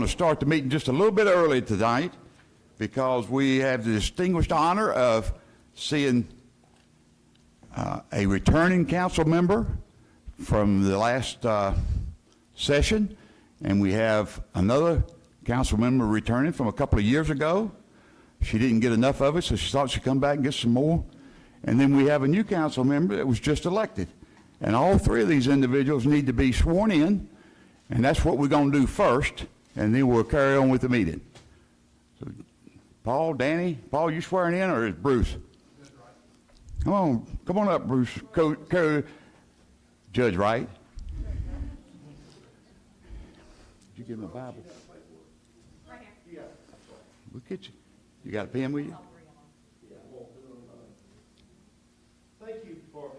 to start the meeting just a little bit early tonight because we have the distinguished honor of seeing a returning council member from the last session, and we have another council member returning from a couple of years ago. She didn't get enough of it, so she thought she'd come back and get some more. And then we have a new council member that was just elected. And all three of these individuals need to be sworn in, and that's what we're going to do first, and then we'll carry on with the meeting. So, Paul, Danny, Paul, you swearing in, or is Bruce? Come on up, Bruce. Judge Wright. Did you give him a Bible? Right here. Look at you. You got a pen with you? Thank you for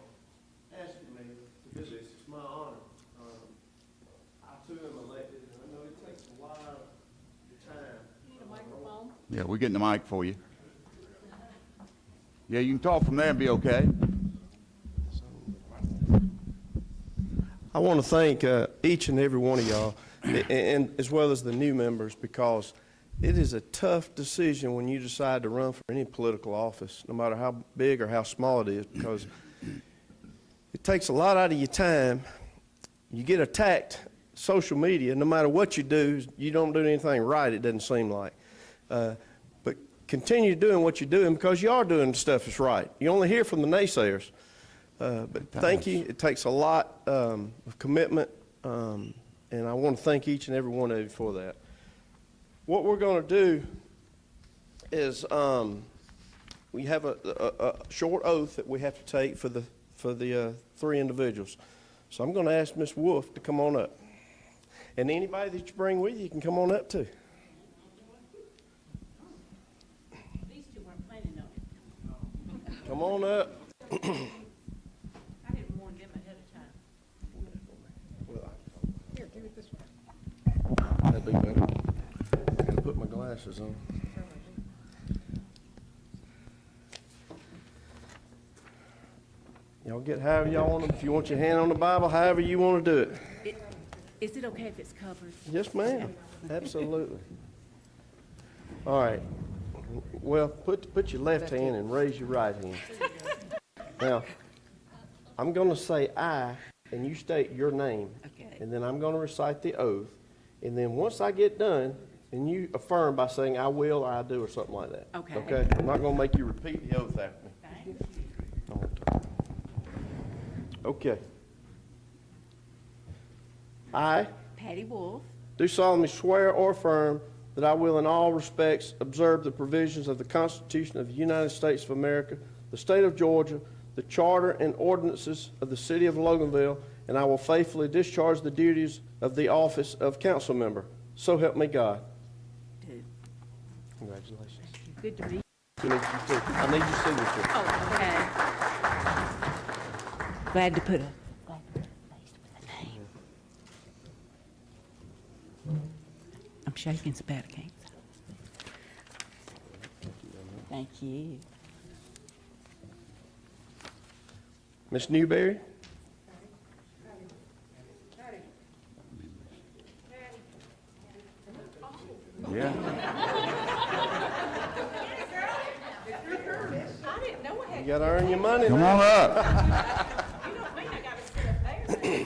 asking me to do this. It's my honor. I too am elected, and I know it takes a lot of time. You need a microphone? Yeah, we're getting the mic for you. Yeah, you can talk from there and be okay. I want to thank each and every one of y'all, and as well as the new members, because it is a tough decision when you decide to run for any political office, no matter how big or how small it is, because it takes a lot out of your time. You get attacked, social media, no matter what you do, you don't do anything right, it doesn't seem like. But continue doing what you're doing because you are doing stuff that's right. You only hear from the naysayers. But thank you. It takes a lot of commitment, and I want to thank each and every one of you for that. What we're going to do is we have a short oath that we have to take for the three individuals. So I'm going to ask Ms. Wolf to come on up, and anybody that you bring with you can come on up too. These two weren't planning on it. Come on up. I didn't warn them ahead of time. Here, give it this way. That'd be better. I gotta put my glasses on. Y'all get however y'all want to. If you want your hand on the Bible, however you want to do it. Is it okay if it's covered? Yes, ma'am. Absolutely. All right. Well, put your left hand and raise your right hand. Now, I'm going to say I, and you state your name. Okay. And then I'm going to recite the oath. And then once I get done, and you affirm by saying I will or I do or something like that. Okay. Okay? I'm not going to make you repeat the oath after me. Thank you. Okay. I Patty Wolf, do solemnly swear or affirm that I will in all respects observe the provisions of the Constitution of the United States of America, the state of Georgia, the charter and ordinances of the city of Loganville, and I will faithfully discharge the duties of the office of council member. So help me God. too. Congratulations. Good to meet you. I need your signature. Oh, okay. Glad to put a face with a name. I'm shaking so bad I can't. Thank you. Ms. Newberry? Yeah. I didn't know I You got to earn your money Come now. on up. You don't mean I gotta sit up there.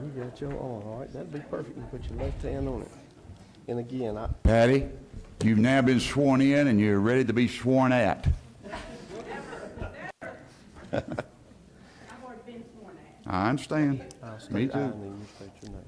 You got your arm, all right? That'd be perfect. You put your left hand on it. And again, Patty, you've now been sworn in and you're ready to be sworn at. I've already been sworn at. I understand. I'll state Me I, too. and then you state your name.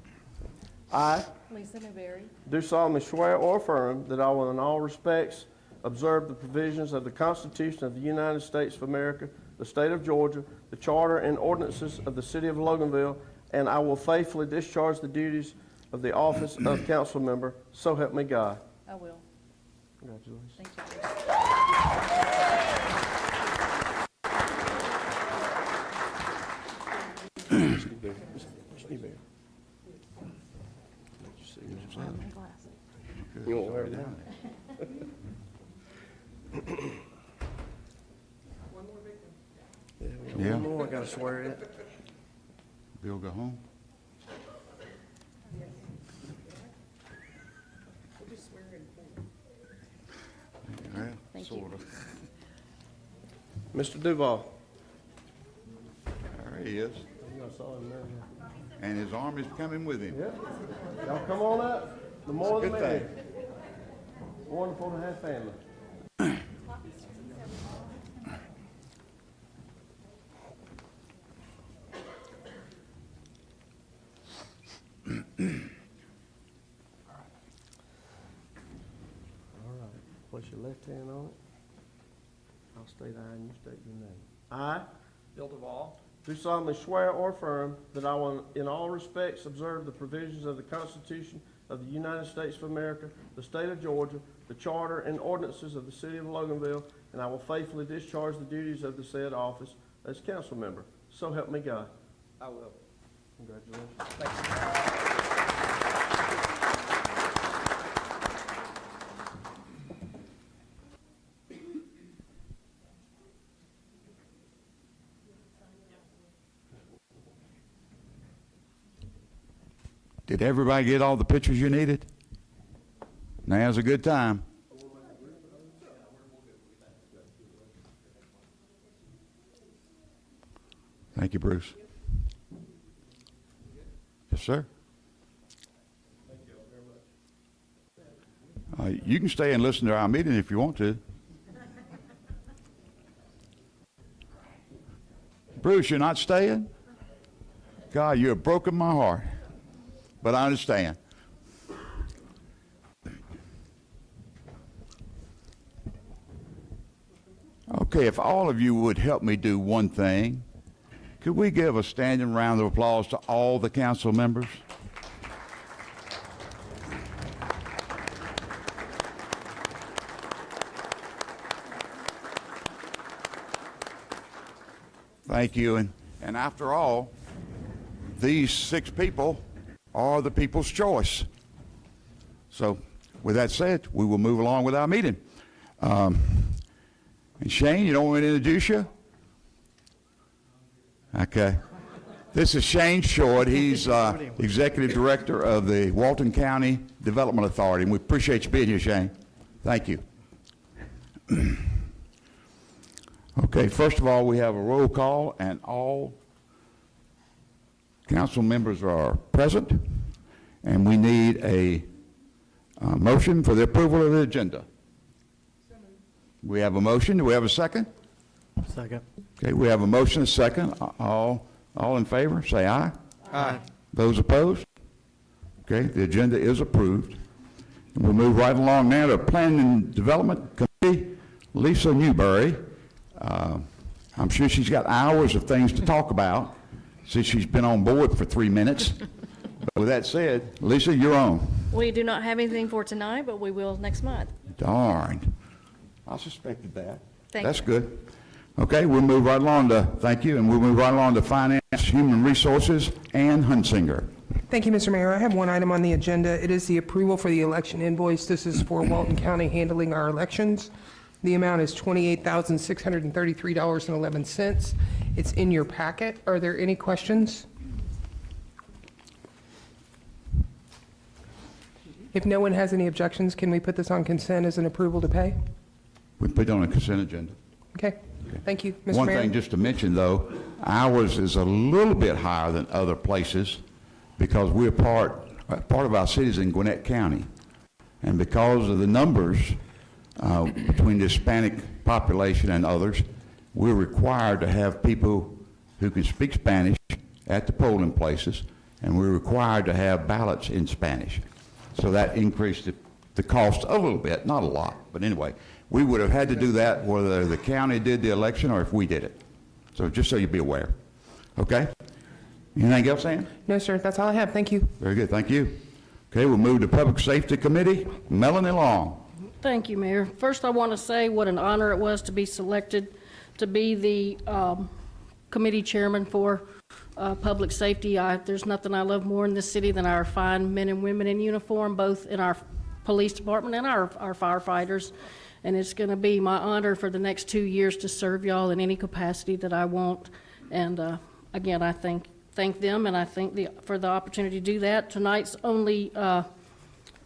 I Lisa Newberry. do solemnly swear or affirm that I will in all respects observe the provisions of the Constitution of the United States of America, the state of Georgia, the charter and ordinances of the city of Loganville, and I will faithfully discharge the duties of the office of council member. So help me God. I will. Congratulations. Thank you. Ms. Newberry. Ms. Newberry. You want to wear it down? Yeah, we got Yeah. one more I got to swear in. Bill, go home. sort of. Mr. Duval. There he is. And his arm is coming with him. Yep. Y'all come on up. The more the Good merrier. thing. Wonderful to have family. All right. Place your left hand on it. I'll state aye and you state your name. I Bill Duval, do solemnly swear or affirm that I will in all respects observe the provisions of the Constitution of the United States of America, the state of Georgia, the charter and ordinances of the city of Loganville, and I will faithfully discharge the duties of the said office as council member. So help me God. I will. Congratulations. Did everybody get all the pictures you needed? Now's a good time. Thank you, Bruce. Yes, sir. You can stay and listen to our meeting if you want to. Bruce, you're not staying? God, you have broken my heart. But I understand. Okay, if all of you would help me do one thing, could we give a standing round of applause to all the council members? Thank you. And after all, these 6 people are the people's choice. So with that said, we will move along with our meeting. And Shane, you don't want me to introduce you? Okay. This is Shane Short. He's Executive Director of the Walton County Development Authority, and we appreciate you being here, Shane. Thank you. Okay, first of all, we have a roll call, and all council members are present, and we need a motion for the approval of the agenda. We have a motion. Do we have a second? Second. Okay, we have a motion, a second. All in favor, say aye. Aye. Those opposed? Okay, the agenda is approved. And we'll move right along now to Planning and Development Committee. Lisa Newberry. I'm sure she's got hours of things to talk about since she's been on board for 3 minutes. But with that said, Lisa, you're on. We do not have anything for tonight, but we will next month. Darn. I suspected that. Thank That's you. good. Okay, we'll move right along to, thank you, and we'll move right along to Finance, Human Resources, Ann Hunsinger. Thank you, Mr. Mayor. I have one item on the agenda. It is the approval for the election invoice. This is for Walton County handling our elections. The amount is $28,633.11. It's in your packet. Are there any questions? If no one has any objections, can we put this on consent as an approval to pay? We put it on a consent agenda. Okay. Thank you, Mr. One Mayor. thing just to mention, though, ours is a little bit higher than other places because we're part of our city is in Gwinnett County. And because of the numbers between the Hispanic population and others, we're required to have people who can speak Spanish at the polling places, and we're required to have ballots in Spanish. So that increased the cost a little bit, not a lot, but anyway. We would have had to do that whether the county did the election or if we did it. So just so you be aware. Okay? Anything else, Ann? No, sir. That's all I have. Thank you. Very good, thank you. Okay, we'll move to Public Safety Committee. Melanie Long. Thank you, Mayor. First, I want to say what an honor it was to be selected to be the committee chairman for public safety. There's nothing I love more in this city than our fine men and women in uniform, both in our police department and our firefighters. And it's going to be my honor for the next 2 years to serve y'all in any capacity that I want. And again, I thank them, and I thank for the opportunity to do that. Tonight's only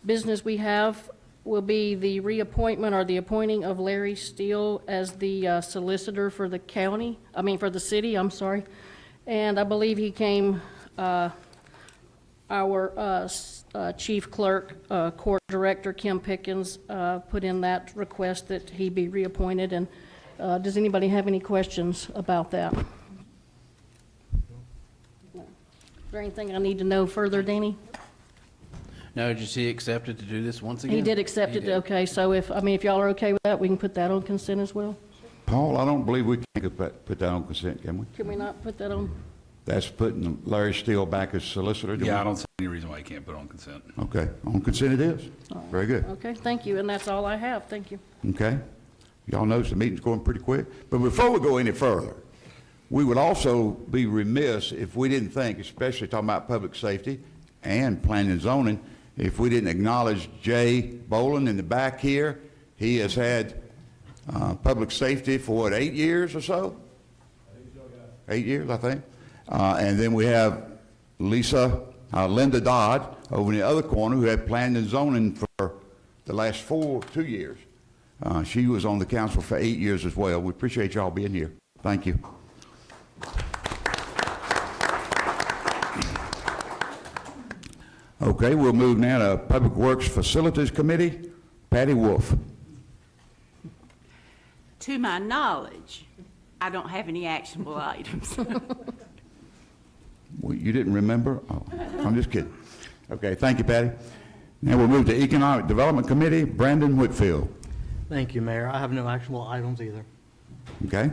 business we have will be the reappointment or the appointing of Larry Steele as the solicitor for the county, for the city, I'm sorry. And I believe he came, our chief clerk, court director, Kim Pickens, put in that request that he be reappointed. And does anybody have any questions about that? No. Is there anything I need to know further, Danny? No, just he accepted to do this once again? He did accept He it, did. okay, so if y'all are okay with that, we can put that on consent as well? Paul, I don't believe we can put that on consent, can we? Can we not put that on? That's putting Larry Steele back as solicitor? do we? Yeah, I don't see any reason why you can't put it on consent. Okay, on consent it is. Very good. Okay, thank you, and that's all I have, thank you. Okay? Y'all notice the meeting's going pretty quick. But before we go any further, we would also be remiss if we didn't think, especially talking about public safety and planning and zoning, if we didn't acknowledge Jay Boland in the back here. He has had public safety for, what, 8 years or so? 8 years, I think. And then we have Linda Dodd over in the other corner, who had planning and zoning for the last 2 years. She was on the council for 8 years as well. We appreciate y'all being here. Thank you. Okay, we'll move now to Public Works Facilities Committee. Patty Wolf. To my knowledge, I don't have any actionable items. Well, you didn't remember? Oh, I'm just kidding. Okay, thank you, Patty. Now we'll move to Economic Development Committee. Brandon Whitfield. Thank you, Mayor. I have no actionable items either. Okay?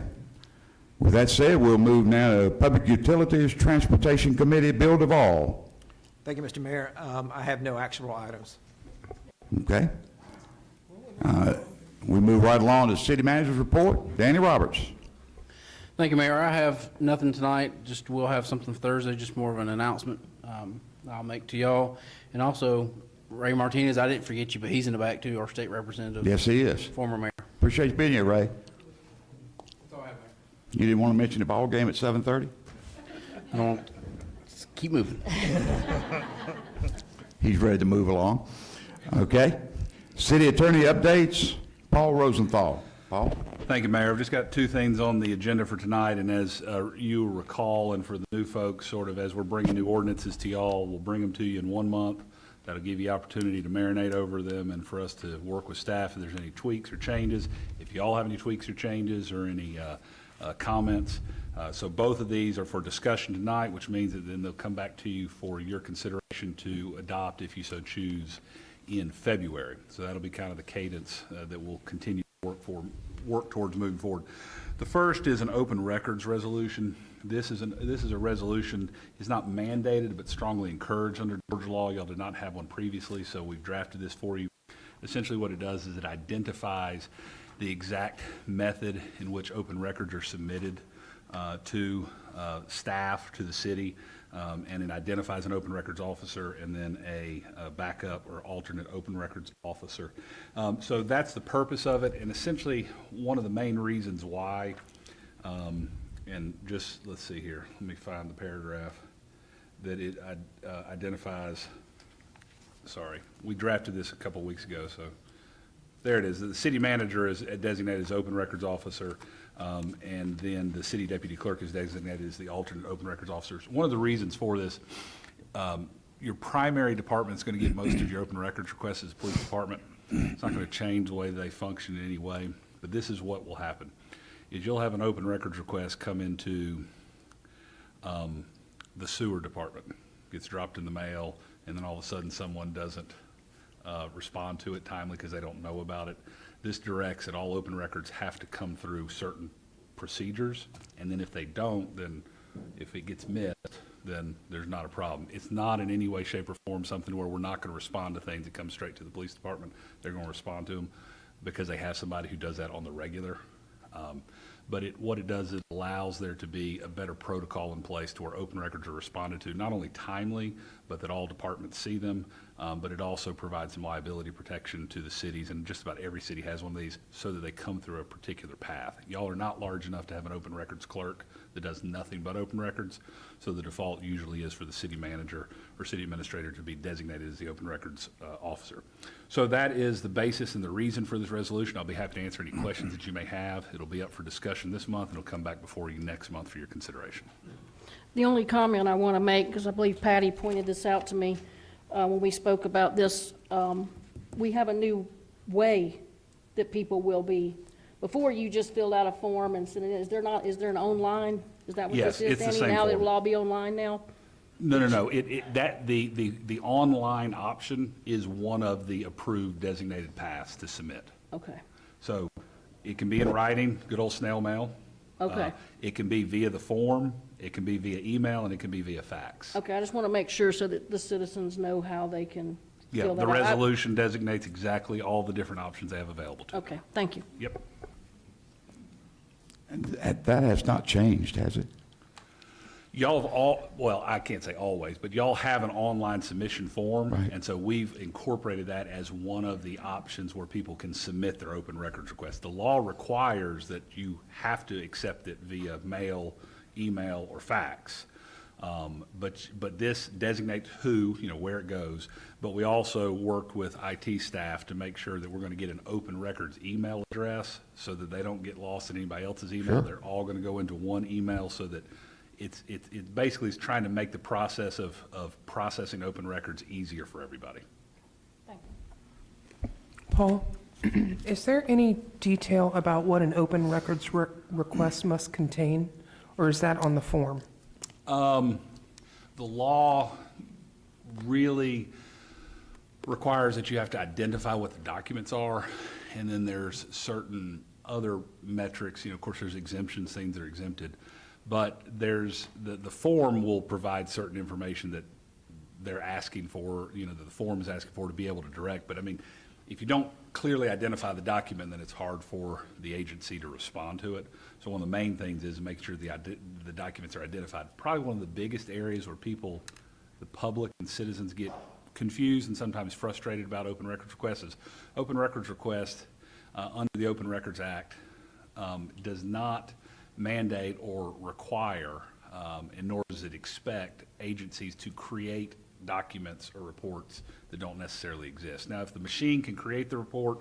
With that said, we'll move now to Public Utilities Transportation Committee. Bill Duvall. Thank you, Mr. Mayor. I have no actionable items. Okay? We move right along to City Manager's Report. Danny Roberts. Thank you, Mayor. I have nothing tonight, just we'll have something Thursday, just more of an announcement I'll make to y'all. And also, Ray Martinez, I didn't forget you, but he's in the back too, our state representative. Yes, he is. Former mayor. Appreciate you being here, Ray. That's all I have, Mayor. You didn't want to mention the ball game at 7:30? I don't, just keep moving. He's ready to move along. Okay? City Attorney updates. Paul Rosenthal. Paul? Thank you, Mayor. I've just got 2 things on the agenda for tonight, and as you recall, and for the new folks, sort of as we're bringing new ordinances to y'all, we'll bring them to you in 1 month. That'll give you opportunity to marinate over them and for us to work with staff if there's any tweaks or changes. If you all have any tweaks or changes or any comments. So both of these are for discussion tonight, which means that then they'll come back to you for your consideration to adopt if you so choose in February. So that'll be kind of the cadence that we'll continue to work towards moving forward. The first is an open records resolution. This is a resolution. It's not mandated, but strongly encouraged under Georgia law. Y'all did not have one previously, so we've drafted this for you. Essentially what it does is it identifies the exact method in which open records are submitted to staff, to the city, and it identifies an open records officer and then a backup or alternate open records officer. So that's the purpose of it, and essentially one of the main reasons why, and just, let's see here, let me find the paragraph that it identifies. Sorry, we drafted this a couple weeks ago, so there it is. The city manager is designated as open records officer, and then the city deputy clerk is designated as the alternate open records officers. One of the reasons for this, your primary department is going to get most of your open records requests as the police department. It's not going to change the way they function in any way, but this is what will happen, is you'll have an open records request come into the sewer department. Gets dropped in the mail, and then all of a sudden someone doesn't respond to it timely because they don't know about it. This directs that all open records have to come through certain procedures, and then if they don't, then if it gets missed, then there's not a problem. It's not in any way, shape, or form something where we're not going to respond to things that come straight to the police department. They're going to respond to them because they have somebody who does that on the regular. but what it does is allows there to be a better protocol in place to where open records are responded to, not only timely, but that all departments see them, but it also provides some liability protection to the cities, and just about every city has one of these, so that they come through a particular path. Y'all are not large enough to have an open records clerk that does nothing but open records, so the default usually is for the city manager or city administrator to be designated as the open records officer. So that is the basis and the reason for this resolution. I'll be happy to answer any questions that you may have. It'll be up for discussion this month, and it'll come back before you next month for your consideration. The only comment I want to make, because I believe Patty pointed this out to me when we spoke about this, we have a new way that people will be. Before, you just filled out a form and sent it in. Is there an online? Is that what Yes, this is, it's the Danny? same Now it form. will all be online now? No. The online option is one of the approved designated paths to submit. Okay, So it can be in writing, good old snail mail. Okay. It can be via the form, it can be via email, and it can be via fax. okay, I just want to make sure so that the citizens know how they can Yeah, fill that the out. resolution designates exactly all the different options they have available to them. Okay, thank you. Yep. And that has not changed, has it? Y'all have well, I can't say always, but y'all have an online submission form. Right. And so we've incorporated that as one of the options where people can submit their open records request. The law requires that you have to accept it via mail, email, or fax. But this designates where it goes. But we also worked with IT staff to make sure that we're going to get an open records email address so that they don't get lost in anybody else's email. Sure. They're all going to go into one email so that it basically is trying to make the process of processing open records easier for everybody. Thank you. Paul, is there any detail about what an open records request must contain, or is that on the form? The law really requires that you have to identify what the documents are, and then there's certain other metrics. Of course, there's exemptions, things that are exempted, but there's the form will provide certain information that they're asking for, that the form is asking for to be able to direct. But I mean, if you don't clearly identify the document, then it's hard for the agency to respond to it. So one of the main things is making sure the documents are identified. Probably one of the biggest areas where people, the public and citizens, get confused and sometimes frustrated about open records requests is open records request under the Open Records Act does not mandate or require, and nor does it expect agencies to create documents or reports that don't necessarily exist. Now, if the machine can create the report,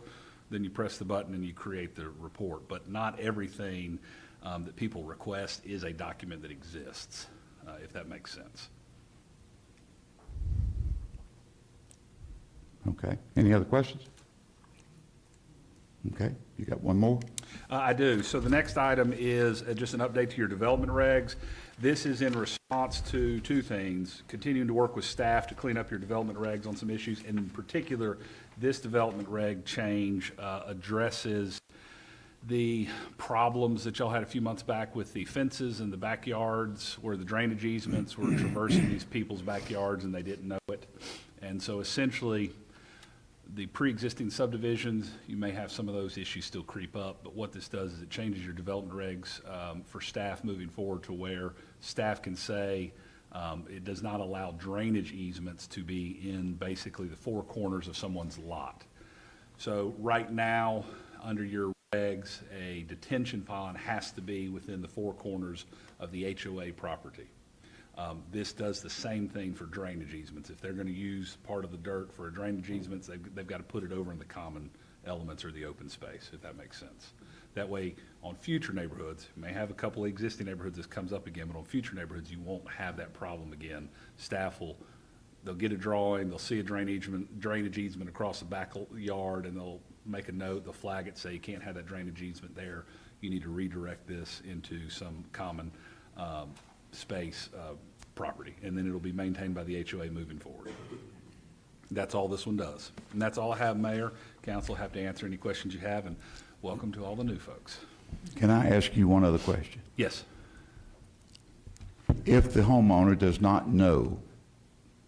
then you press the button and you create the report. But not everything that people request is a document that exists, if that makes sense. Okay. Any other questions? Okay. You got one more? I do. So the next item is just an update to your development regs. This is in response to two things: continuing to work with staff to clean up your development regs on some issues, and in particular, this development reg change addresses the problems that y'all had a few months back with the fences in the backyards, where the drainage easements were traversing these people's backyards and they didn't know it. And so essentially, the pre-existing subdivisions, you may have some of those issues still creep up, but what this does is it changes your development regs for staff moving forward to where staff can say it does not allow drainage easements to be in basically the four corners of someone's lot. So right now, under your regs, a detention pond has to be within the four corners of the HOA property. This does the same thing for drainage easements. If they're going to use part of the dirt for a drainage easements, they've got to put it over in the common elements or the open space, if that makes sense. That way, on future neighborhoods, you may have a couple of existing neighborhoods this comes up again, but on future neighborhoods, you won't have that problem again. Staff they'll get a drawing, they'll see a drainage easement across the backyard, and they'll make a note, they'll flag it, say you can't have that drainage easement there. You need to redirect this into some common space property, and then it'll be maintained by the HOA moving forward. That's all this one does. And that's all I have, Mayor. Council, have to answer any questions you have, and welcome to all the new folks. Can I ask you one other question? Yes. If the homeowner does not know,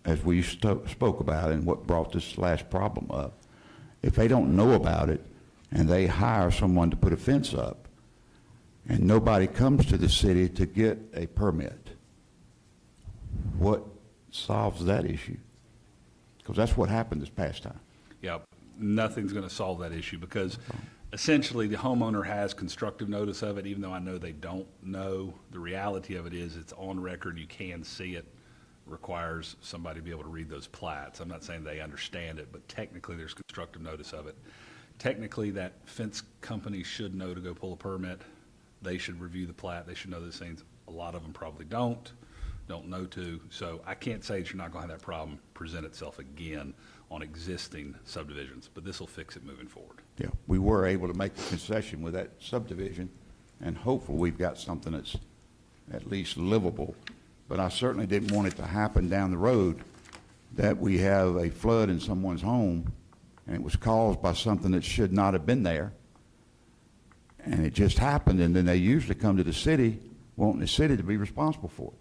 as we spoke about and what brought this last problem up, if they don't know about it and they hire someone to put a fence up, and nobody comes to the city to get a permit, what solves that issue? Because that's what happened this past time. Yeah, nothing's going to solve that issue because essentially the homeowner has constructive notice of it, even though I know they don't know. The reality of it is it's on record, you can see it, requires somebody to be able to read those plats. I'm not saying they understand it, but technically there's constructive notice of it. Technically, that fence company should know to go pull a permit. They should review the plat. They should know those things. A lot of them probably don't know to. So I can't say that you're not going to have that problem present itself again on existing subdivisions, but this will fix it moving forward. Yeah, we were able to make a concession with that subdivision, and hopefully we've got something that's at least livable. But I certainly didn't want it to happen down the road that we have a flood in someone's home, and it was caused by something that should not have been there. And it just happened, and then they usually come to the city, wanting the city to be responsible for it.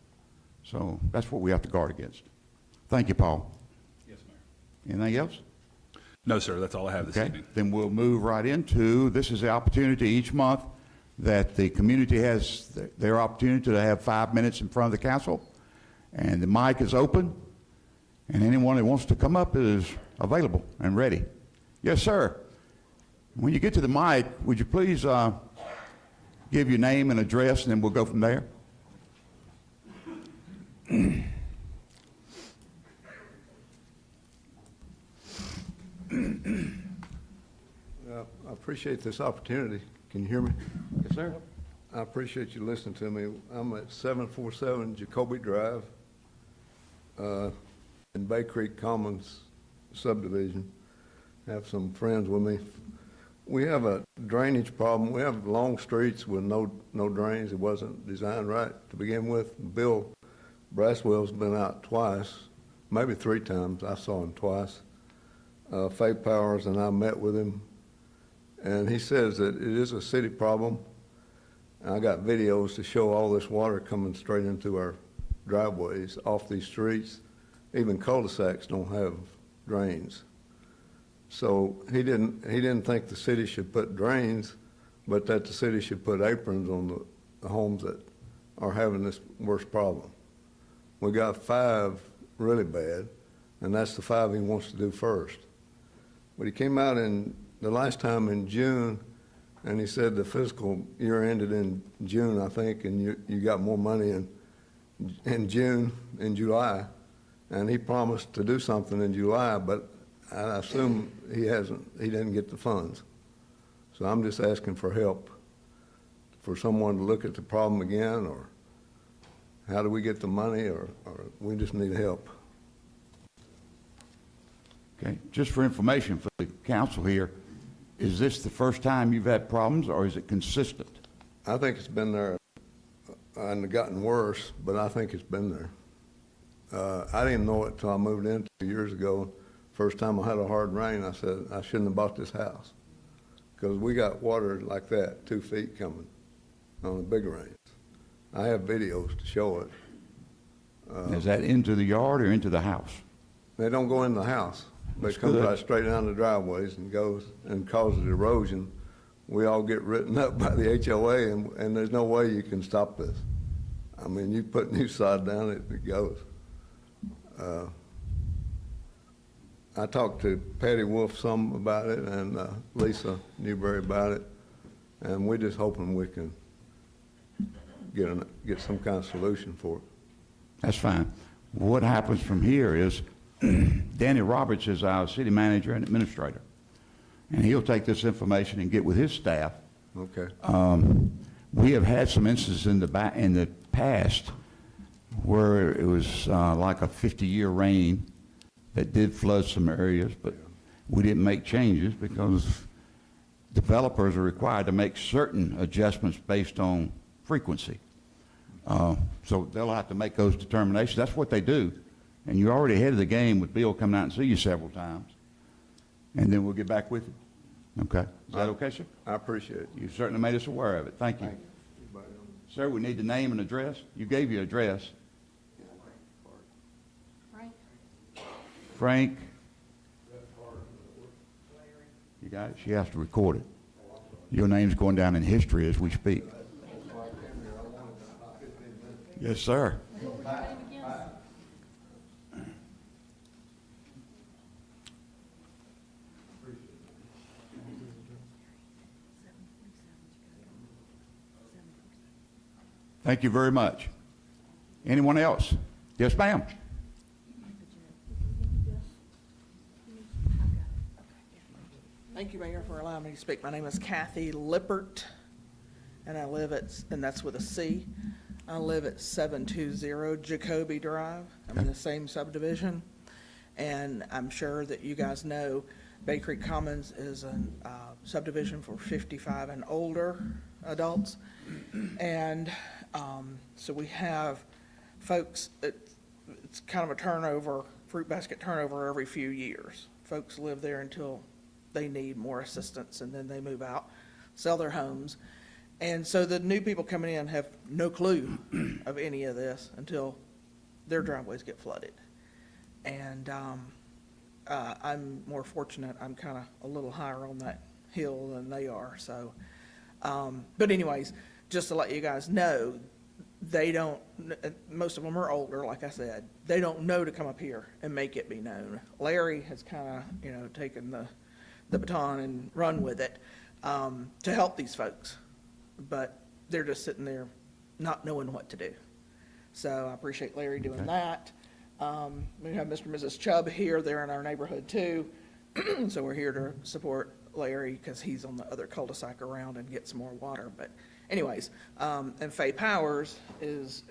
So that's what we have to guard against. Thank you, Paul. Yes, Mayor. Anything else? No, sir, that's all I have this Okay, evening. then we'll move right into, this is the opportunity each month that the community has their opportunity to have 5 minutes in front of the council, and the mic is open, and anyone that wants to come up is available and ready. Yes, sir. When you get to the mic, would you please give your name and address, and then we'll go from there? I appreciate this opportunity. Can you hear me? Yes, sir. I appreciate you listening to me. I'm at 747 Jacoby Drive in Bay Creek Commons subdivision. I have some friends with me. We have a drainage problem. We have long streets with no drains. It wasn't designed right to begin with. Bill Braswell's been out twice, maybe 3 times. I saw him twice. Faye Powers and I met with him, and he says that it is a city problem. And I got videos to show all this water coming straight into our driveways off these streets. Even cul-de-sacs don't have drains. So he didn't think the city should put drains, but that the city should put aprons on the homes that are having this worst problem. We got 5 really bad, and that's the 5 he wants to do first. But he came out in the last time in June, and he said the fiscal year ended in June, I think, and you got more money in June, in July, and he promised to do something in July, but I assume he didn't get the funds. So I'm just asking for help, for someone to look at the problem again, or how do we get the money, or we just need help. Okay, just for information for the council here, is this the first time you've had problems, or is it consistent? I think it's been there and gotten worse, but I think it's been there. I didn't know it till I moved in 2 years ago. First time I had a hard rain, I said, I shouldn't have bought this house. Because we got water like that, 2 feet coming on the big rains. I have videos to show it. Is that into the yard or into the house? They don't go in the house. They That's come good. right straight down the driveways and goes and causes erosion. We all get written up by the HOA, and there's no way you can stop this. I mean, you put new sod down, it goes. I talked to Patty Wolf some about it, and Lisa Newberry about it, and we're just hoping we can get some kind of solution for it. That's fine. What happens from here is Danny Roberts is our city manager and administrator, and he'll take this information and get with his staff. Okay. We have had some instances in the past where it was like a 50-year rain that did flood some areas, but we didn't make changes because developers are required to make certain adjustments based on frequency. So they'll have to make those determinations. That's what they do. And you're already ahead of the game with Bill coming out and see you several times. And then we'll get back with you. Okay? Is that okay, sir? I appreciate it. You certainly made us aware of it. Thank you. Sir, we need the name and address. You gave your address. Frank? You got it? She has to record it. Your name's going down in history as we speak. Yes, sir. Thank you very much. Anyone else? Yes, ma'am. Thank you, Mayor, for allowing me to speak. My name is Kathy Lippert, and I live at, and that's with a C. I live at 720 Jacoby Drive. I'm in the same subdivision. And I'm sure that you guys know Bay Creek Commons is a subdivision for 55 and older adults. And so we have folks, it's kind of a turnover, fruit basket turnover every few years. Folks live there until they need more assistance, and then they move out, sell their homes. And so the new people coming in have no clue of any of this until their driveways get flooded. And I'm more fortunate, I'm kind of a little higher on that hill than they are, so. But anyways, just to let you guys know, they don't, most of them are older, like I said. They don't know to come up here and make it be known. Larry has kind of, taken the baton and run with it to help these folks. But they're just sitting there not knowing what to do. So I appreciate Larry doing that. We have Mr. and Mrs. Chubb here. They're in our neighborhood too. So we're here to support Larry because he's on the other cul-de-sac around and get some more water. But anyways, and Faye Powers is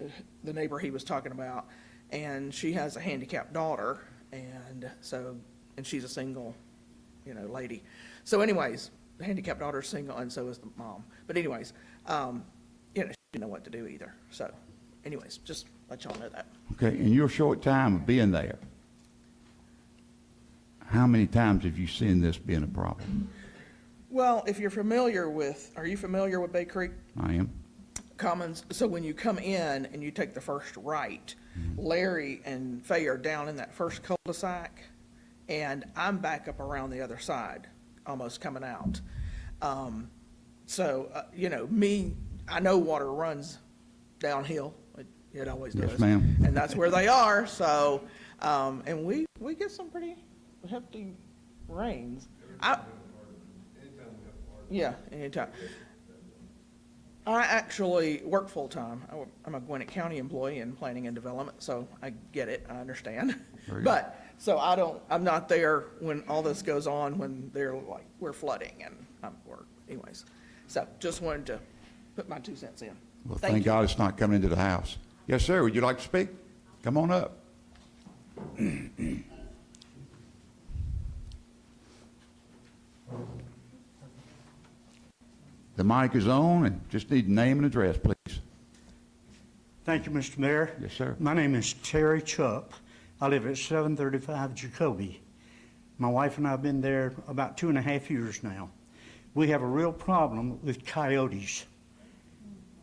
the neighbor he was talking about. And she has a handicapped daughter. And she's a single, lady. So anyways, the handicapped daughter's single and so is the mom. But anyways, she didn't know what to do either. So anyways, just let y'all know that. Okay, in your short time of being there, how many times have you seen this being a problem? Well, if you're familiar with, are you familiar with Bay Creek I am. Commons? So when you come in and you take the first right, Larry and Faye are down in that first cul-de-sac, and I'm back up around the other side, almost coming out. Me, I know water runs downhill. It always does. Yes, ma'am. And that's where they are, so, and we get some pretty hefty rains. Yeah, anytime. I actually work full-time. I'm a Gwinnett County employee in planning and development, so I get it, I understand. Very good. But, so I'm not there when all this goes on, when they're like, we're flooding and anyways. So just wanted to put my 2 cents in. Well, Thank thank you. God it's not coming into the house. Yes, sir, would you like to speak? Come on up. The mic is on, and just need name and address, please. Thank you, Mr. Mayor. Yes, sir. My name is Terry Chupp. I live at 735 Jacoby. My wife and I have been there about 2.5 years now. We have a real problem with coyotes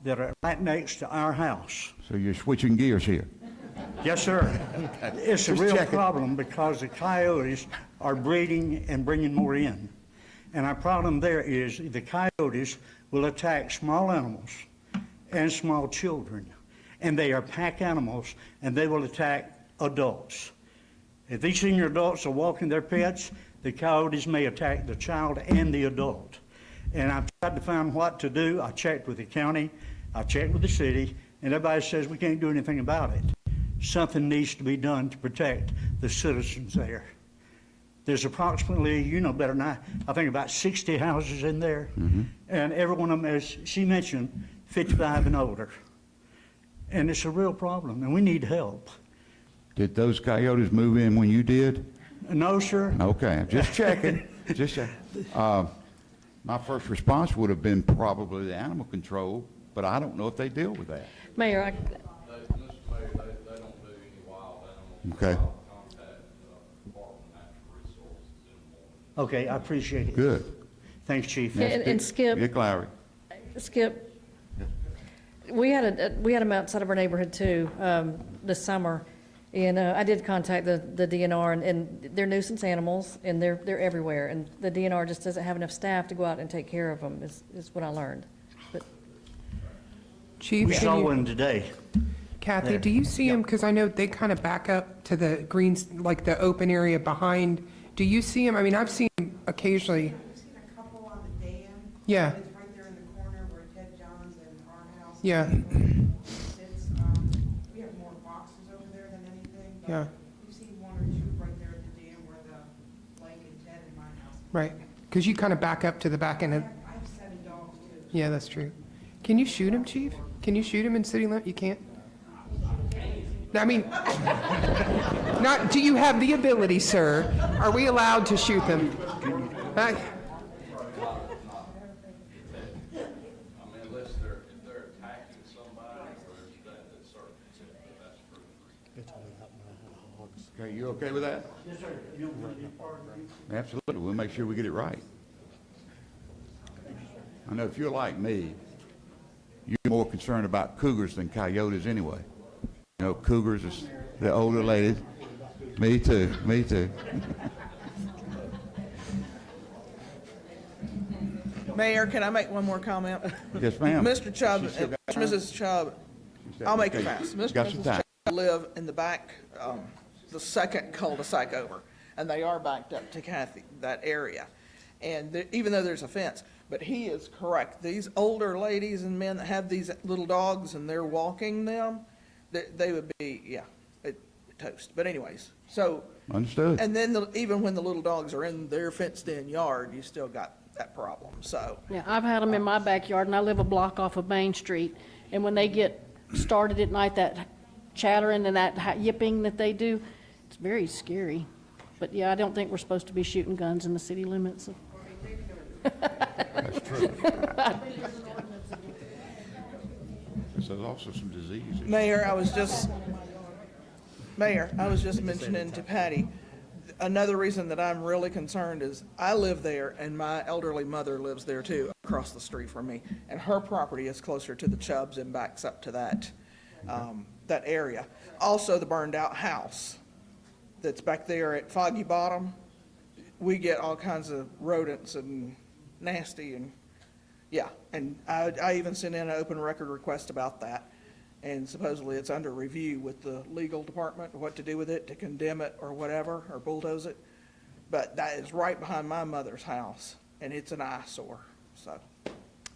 that are right next to our house. So you're switching gears here. Yes, sir. It's a Just real checking. problem because the coyotes are breeding and bringing more in. And our problem there is the coyotes will attack small animals and small children. And they are pack animals, and they will attack adults. If these senior adults are walking their pets, the coyotes may attack the child and the adult. And I've tried to find what to do. I checked with the county, I checked with the city, and everybody says we can't do anything about it. Something needs to be done to protect the citizens there. There's approximately, you know better than I think about 60 houses in there. And every one of them, as she mentioned, 55 and older. And it's a real problem, and we need help. Did those coyotes move in when you did? No, sir. Okay, just checking, just checking. My first response would have been probably the animal control, but I don't know if they deal with that. Mayor, Mr. Mayor, they don't do any wild animals. Okay. Contact Department of Natural Resources in the morning. Okay, I appreciate it. Good. Thanks, Chief. and Skip, Dick Lowry. we had them outside of our neighborhood too, this summer. And I did contact the DNR, and they're nuisance animals, and they're everywhere. And the DNR just doesn't have enough staff to go out and take care of them, is what I learned. But Chief, We saw one today. Kathy, There. do you see them, because I know they kind of back up to the greens, like the open area behind. Do you see them? I mean, I've seen them occasionally. I've seen a couple on the dam. Yeah. It's right there in the corner where Ted Johns and our house. Yeah. sits. We have more boxes over there than anything. but Yeah. We've seen one or two right there at the dam where the Blake and Ted and my house. Right, because you kind of back up to the back end of, I have 7 dogs too. yeah, that's true. Can you shoot him, chief? Can you shoot him in city limit? You can't? I mean, not, do you have the ability, sir? Are we allowed to shoot them? I mean, unless if they're attacking somebody or there's that certain, that's true. Okay, you okay with that? Yes, sir. You don't want to be part of it? Absolutely, we'll make sure we get it right. I know if you're like me, you're more concerned about cougars than coyotes anyway. You know, cougars is the older ladies. Me too, me too. Mayor, can I make one more comment? Yes, ma'am. Mr. Chubb, She's still and got time? Mrs. Chubb, I'll make it fast. Mr. Got and some Mrs. time. Chubb live in the back, the second cul-de-sac over, and they are backed up to Kathy, that area. And even though there's a fence, but he is correct. These older ladies and men that have these little dogs and they're walking them, they would be, yeah, toast. But anyways, so. Understood. And then even when the little dogs are in their fenced-in yard, you still got that problem, so. Yeah, I've had them in my backyard, and I live a block off of Main Street. And when they get started at night, that chattering and that yipping that they do, it's very scary. But yeah, I don't think we're supposed to be shooting guns in the city limits. That's true. There's also some diseases. Mayor, I was just mentioning to Patty, another reason that I'm really concerned is I live there and my elderly mother lives there too, across the street from me. And her property is closer to the Chubbs and backs up to that area. Also, the burned out house that's back there at Foggy Bottom, we get all kinds of rodents and nasty and, yeah. And I even sent in an open record request about that. And supposedly it's under review with the legal department, what to do with it, to condemn it or whatever, or bulldoze it. But that is right behind my mother's house, and it's an eyesore, so,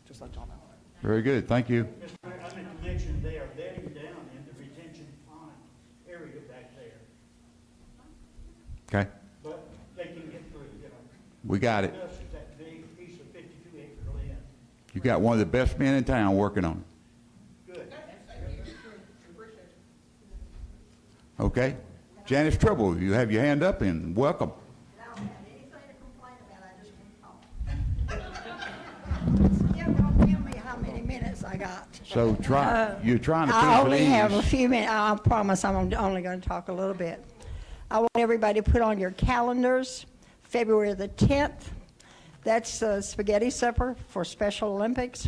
just let y'all know. Very good, thank you. Mr. Mayor, I meant to mention they are bedding down in the retention pond area back there. Okay, But they can get through, you know. we got it. Us is that big piece of 52-acre land. You got one of the best men in town working on it. Good. Okay? Janice Trouble, you have your hand up and welcome. I don't have anything to complain about, I just want to talk. Still don't tell me how many minutes I got. So you're trying to I finish only have a these. few minutes. I promise I'm only going to talk a little bit. I want everybody to put on your calendars, February the 10th. That's the spaghetti supper for Special Olympics.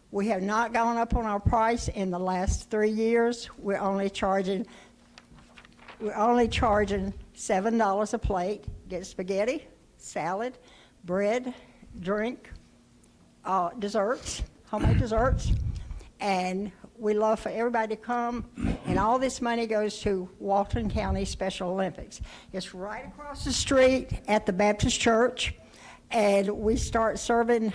We have not gone up on our price in the last 3 years. We're only charging $7 a plate. Get spaghetti, salad, bread, drink, desserts, homemade desserts. And we love for everybody to come, and all this money goes to Walton County Special Olympics. It's right across the street at the Baptist Church, and we start serving,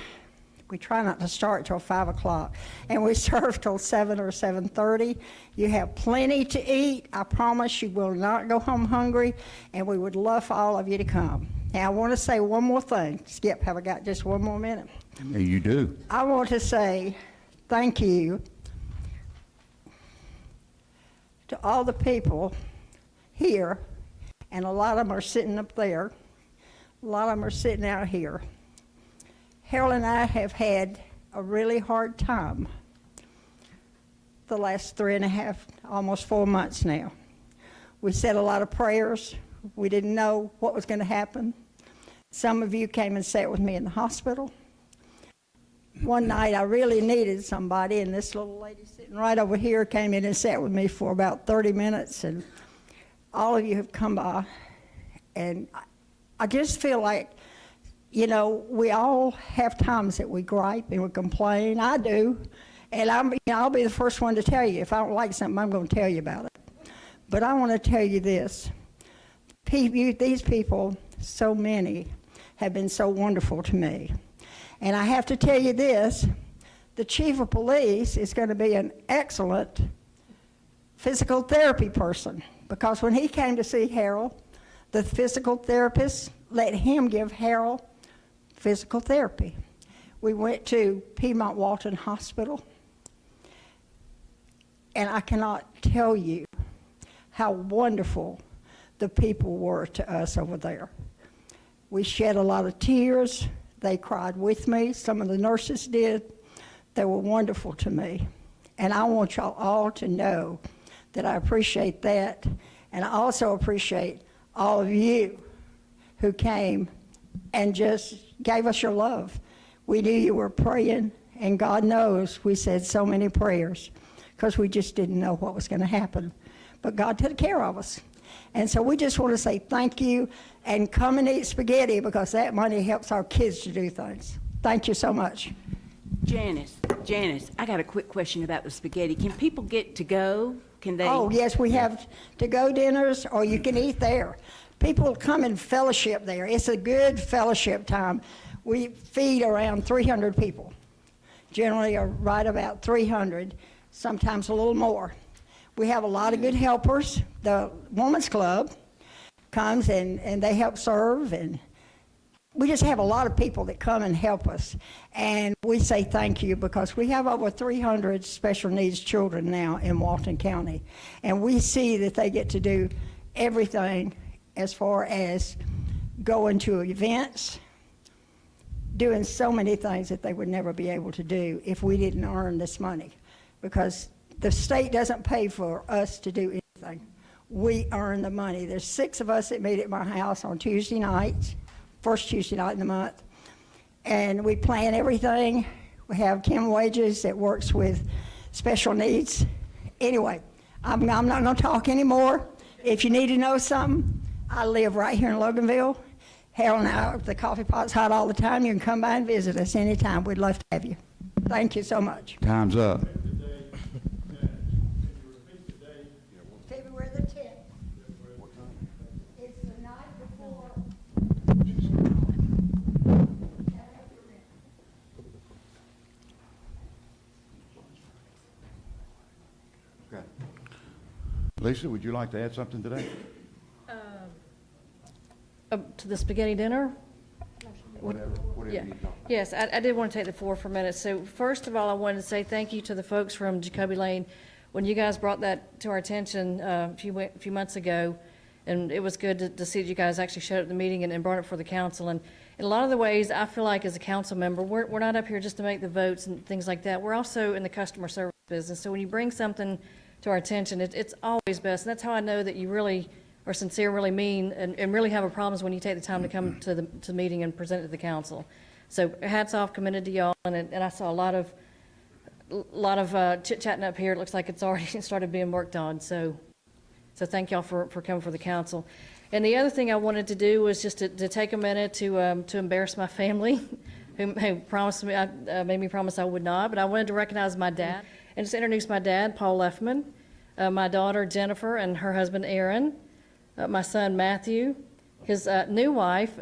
we try not to start till 5 o'clock, and we serve till 7 or 7:30. You have plenty to eat. I promise you will not go home hungry, and we would love for all of you to come. Now, I want to say one more thing. Skip, have I got just one more minute? Yeah, you do. I want to say thank you to all the people here, and a lot of them are sitting up there. A lot of them are sitting out here. Harold and I have had a really hard time the last 3.5, almost 4 months now. We said a lot of prayers. We didn't know what was going to happen. Some of you came and sat with me in the hospital. One night I really needed somebody, and this little lady sitting right over here came in and sat with me for about 30 minutes, and all of you have come by. And I just feel like, you know, we all have times that we gripe and we complain. I do. And I'll be the first one to tell you. If I don't like something, I'm going to tell you about it. But I want to tell you this. These people, so many, have been so wonderful to me. And I have to tell you this, the chief of police is going to be an excellent physical therapy person, because when he came to see Harold, the physical therapist let him give Harold physical therapy. We went to Piedmont Walton Hospital, and I cannot tell you how wonderful the people were to us over there. We shed a lot of tears. They cried with me. Some of the nurses did. They were wonderful to me. And I want y'all all to know that I appreciate that. And I also appreciate all of you who came and just gave us your love. We knew you were praying, and God knows we said so many prayers because we just didn't know what was going to happen. But God took care of us. And so we just want to say thank you, and come and eat spaghetti, because that money helps our kids to do things. Thank you so much. Janice, I got a quick question about the spaghetti. Can people get to go? Can they? Oh, yes, we have to-go dinners, or you can eat there. People come and fellowship there. It's a good fellowship time. We feed around 300 people, generally right about 300, sometimes a little more. We have a lot of good helpers. The Women's Club comes and they help serve, and we just have a lot of people that come and help us. And we say thank you, because we have over 300 special needs children now in Walton County. And we see that they get to do everything as far as going to events, doing so many things that they would never be able to do if we didn't earn this money. Because the state doesn't pay for us to do anything. We earn the money. There's 6 of us that meet at my house on Tuesday nights, first Tuesday night in the month. And we plan everything. We have Kim Wages that works with special needs. Anyway, I'm not going to talk anymore. If you need to know something, I live right here in Loganville. Harold and I, the coffee pot's hot all the time. You can come by and visit us anytime. We'd love to have you. Thank you so much. Time's up. February the 10th. It's the night before. Lisa, would you like to add something today? To the spaghetti dinner? Whatever Yeah. you need to talk. Yes, I did want to take the floor for a minute. So first of all, I wanted to say thank you to the folks from Jacoby Lane. When you guys brought that to our attention a few months ago, and it was good to see that you guys actually showed up at the meeting and brought it for the council. And in a lot of the ways, I feel like as a council member, we're not up here just to make the votes and things like that. We're also in the customer service business. So when you bring something to our attention, it's always best. And that's how I know that you really are sincere, really mean, and really have a problem when you take the time to come to the meeting and present it to the council. So hats off, commended to y'all, and I saw a lot of chit-chatting up here. It looks like it's already started being worked on, so thank y'all for coming for the council. And the other thing I wanted to do was just to take a minute to embarrass my family, who promised me, made me promise I would not, but I wanted to recognize my dad, and just introduce my dad, Paul Leffman, my daughter Jennifer, and her husband Aaron, my son Matthew, his new wife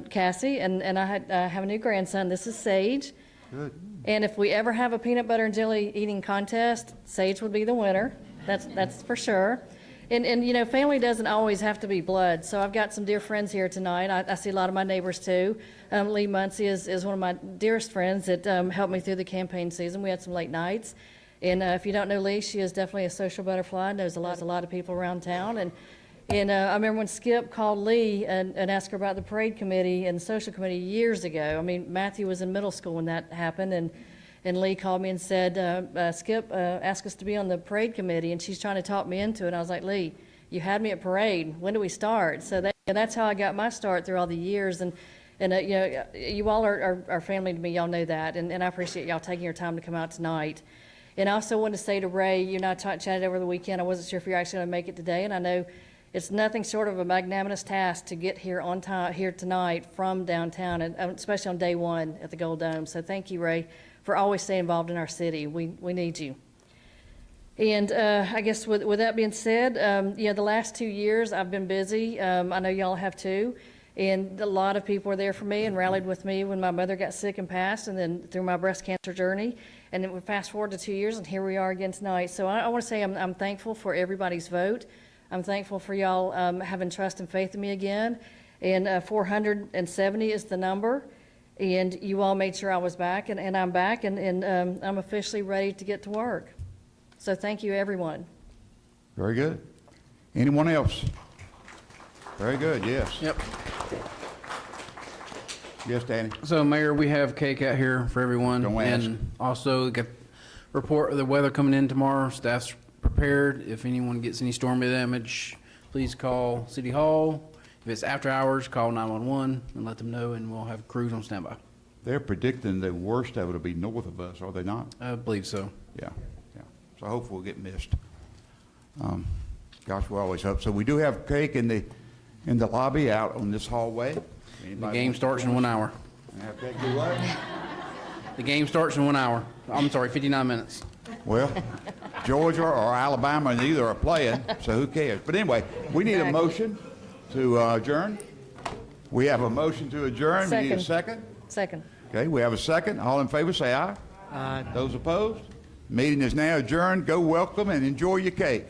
Cassie, and I have a new grandson. This is Sage. Good. And if we ever have a peanut butter and jelly eating contest, Sage would be the winner. That's for sure. And you know, family doesn't always have to be blood. So I've got some dear friends here tonight. I see a lot of my neighbors too. Lee Muncie is one of my dearest friends that helped me through the campaign season. We had some late nights. And if you don't know Lee, she is definitely a social butterfly, knows a lot of people around town. And I remember when Skip called Lee and asked her about the parade committee and the social committee years ago. I mean, Matthew was in middle school when that happened, and Lee called me and said, Skip asked us to be on the parade committee, and she's trying to talk me into it. And I was like, Lee, you had me at parade. When do we start? So that's how I got my start through all the years. And you know, you all are family to me. Y'all know that, and I appreciate y'all taking your time to come out tonight. And I also wanted to say to Ray, you and I chatted over the weekend. I wasn't sure if you're actually going to make it today, and I know it's nothing short of a magnanimous task to get here on time here tonight from downtown, and especially on day one at the Gold Dome. So thank you, Ray, for always staying involved in our city. We need you. And I guess with that being said, the last 2 years I've been busy. I know y'all have too. And a lot of people were there for me and rallied with me when my mother got sick and passed, and then through my breast cancer journey. And then we fast forward to 2 years, and here we are again tonight. So I want to say I'm thankful for everybody's vote. I'm thankful for y'all having trust and faith in me again. And 470 is the number. And you all made sure I was back, and I'm back, and I'm officially ready to get to work. So thank you, everyone. Very good. Anyone else? Very good, yes. Yep. Yes, Danny? So, Mayor, we have cake out here for everyone. Don't ask. And also get report of the weather coming in tomorrow. Staff's prepared. If anyone gets any storm damage, please call City Hall. If it's after hours, call 911 and let them know, and we'll have crews on standby. They're predicting the worst of it will be north of us, are they not? I believe so. Yeah, yeah. So hopefully we'll get missed. Gosh, we always hope. So we do have cake in the lobby out on this hallway. The game starts in 1 hour. Have cake do what? The game starts in 1 hour. I'm sorry, 59 minutes. Well, Georgia or Alabama, neither are playing, so who cares? But anyway, we need a motion to adjourn. We have a motion to adjourn. We need a second. Second. Okay, we have a second. All in favor, say aye. Aye. Those opposed? Meeting is now adjourned. Go welcome and enjoy your cake.